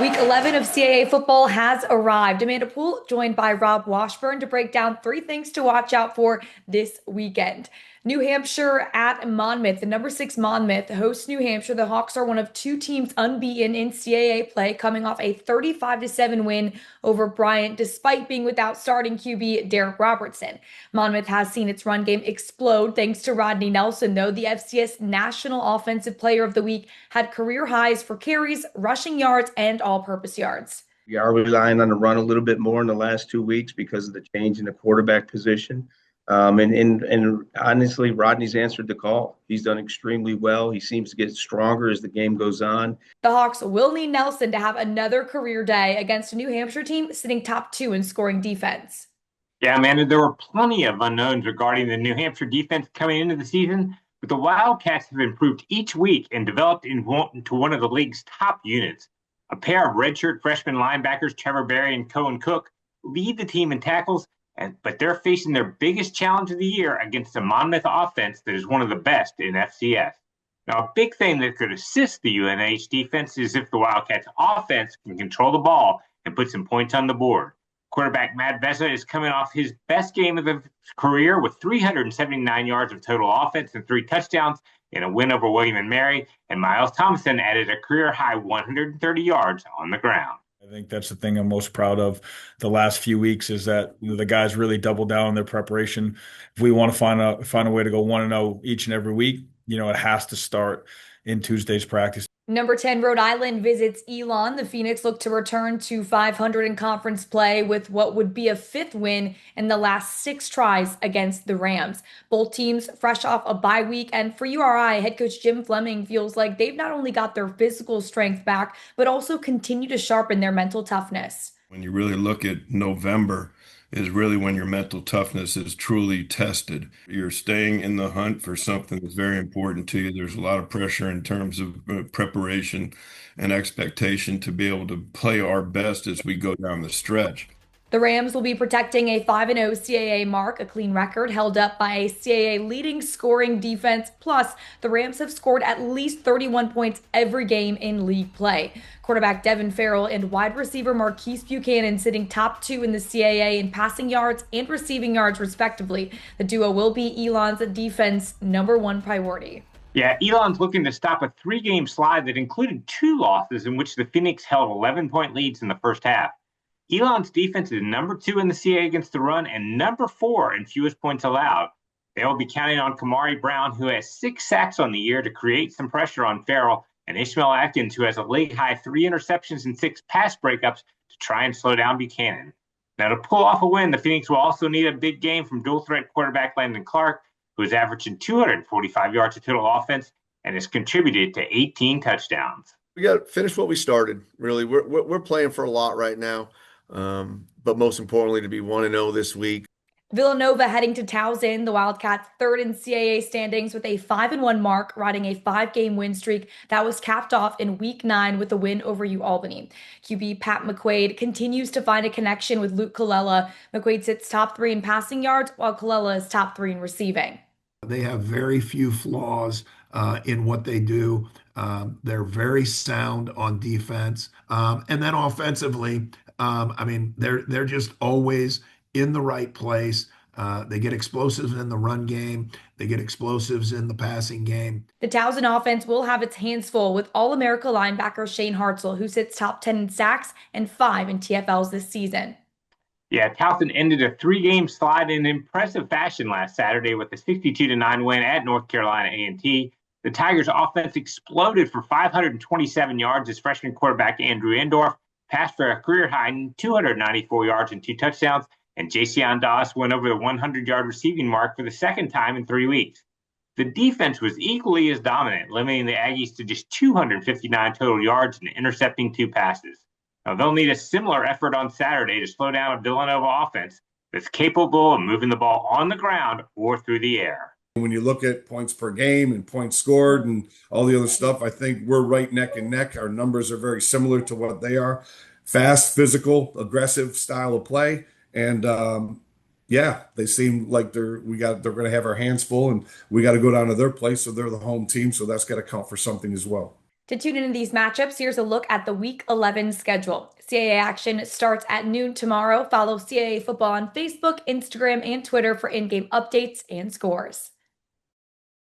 Week 11 of CAA football has arrived. Amanda Poole joined by Rob Washburn to break down three things to watch out for this weekend. New Hampshire at Monmouth. The number 6 Monmouth hosts New Hampshire. The Hawks are one of two teams unbeaten in CAA play, coming off a 35-7 win over Bryant, despite being without starting QB Derek Robertson. Monmouth has seen its run game explode thanks to Rodney Nelson, though. The FCS National Offensive Player of the Week had career highs for carries, rushing yards, and all-purpose yards. We are relying on the run a little bit more in the last 2 weeks because of the change in the quarterback position. And honestly, Rodney's answered the call. He's done extremely well. He seems to get stronger as the game goes on. The Hawks will need Nelson to have another career day against a New Hampshire team sitting top 2 in scoring defense. Yeah, Amanda, there were plenty of unknowns regarding the New Hampshire defense coming into the season, but the Wildcats have improved each week and developed into one of the league's top units. A pair of redshirt freshman linebackers, Trevor Berry and Cohen Cook, lead the team in tackles, but they're facing their biggest challenge of the year against a Monmouth offense that is one of the best in FCS. Now, a big thing that could assist the UNH defense is if the Wildcats offense can control the ball and put some points on the board. Quarterback Matt Vesa is coming off his best game of his career with 379 yards of total offense and 3 touchdowns in a win over William and Mary, and Miles Thomason added a career-high 130 yards on the ground. I think that's the thing I'm most proud of the last few weeks is that the guys really doubled down on their preparation. If we want to find a way to go 1-0 each and every week, it has to start in Tuesday's practice. Number 10, Rhode Island visits Elon. The Phoenix look to return to 500 in conference play with what would be a 5th win in the last 6 tries against the Rams. Both teams fresh off a bye week, and for URI, head coach Jim Fleming feels like they've not only got their physical strength back, but also continue to sharpen their mental toughness. When you really look at November, is really when your mental toughness is truly tested. You're staying in the hunt for something that's very important to you. There's a lot of pressure in terms of preparation and expectation to be able to play our best as we go down the stretch. The Rams will be protecting a 5-0 CAA mark, a clean record held up by a CAA leading scoring defense. Plus, the Rams have scored at least 31 points every game in league play. Quarterback Devin Farrell and wide receiver Marquise Buchanan sitting top 2 in the CAA in passing yards and receiving yards, respectively. The duo will be Elon's defense number 1 priority. Yeah, Elon's looking to stop a 3-game slide that included 2 losses in which the Phoenix held 11-point leads in the first half. Elon's defense is number 2 in the CAA against the run and number 4 in fewest points allowed. They will be counting on Kamari Brown, who has 6 sacks on the year, to create some pressure on Farrell, and Ishmael Atkins, who has a league-high 3 interceptions and 6 pass breakups to try and slow down Buchanan. Now, to pull off a win, the Phoenix will also need a big game from dual-threat quarterback Landon Clark, who is averaging 245 yards of total offense and has contributed to 18 touchdowns. We got to finish what we started, really. We're playing for a lot right now. But most importantly, to be 1-0 this week. Villanova heading to Towson. The Wildcats 3rd in CAA standings with a 5-1 mark, riding a 5-game win streak that was capped off in week 9 with a win over UAlbany. QB Pat McQuaid continues to find a connection with Luke Colella. McQuaid sits top 3 in passing yards, while Colella is top 3 in receiving. They have very few flaws in what they do. They're very sound on defense. And then offensively, they're just always in the right place. They get explosives in the run game. They get explosives in the passing game. The Towson offense will have its hands full with All-America linebacker Shane Hartzell, who sits top 10 in sacks and 5 in TFLs this season. Yeah, Towson ended a 3-game slide in impressive fashion last Saturday with a 62-9 win at North Carolina A&T. The Tigers' offense exploded for 527 yards as freshman quarterback Andrew Endorf passed for a career-high 294 yards and 2 touchdowns, and Jason Doss went over the 100-yard receiving mark for the 2nd time in 3 weeks. The defense was equally as dominant, limiting the Aggies to just 259 total yards and intercepting 2 passes. Now, they'll need a similar effort on Saturday to slow down a Villanova offense that's capable of moving the ball on the ground or through the air. When you look at points per game and points scored and all the other stuff, I think we're right neck and neck. Our numbers are very similar to what they are. Fast, physical, aggressive style of play. And they seem like they're going to have our hands full, and we got to go down to their place. So they're the home team. So that's got to count for something as well. To tune into these matchups, here's a look at the Week 11 schedule. CAA action starts at noon tomorrow. Follow CAA football on Facebook, Instagram, and Twitter for in-game updates and scores.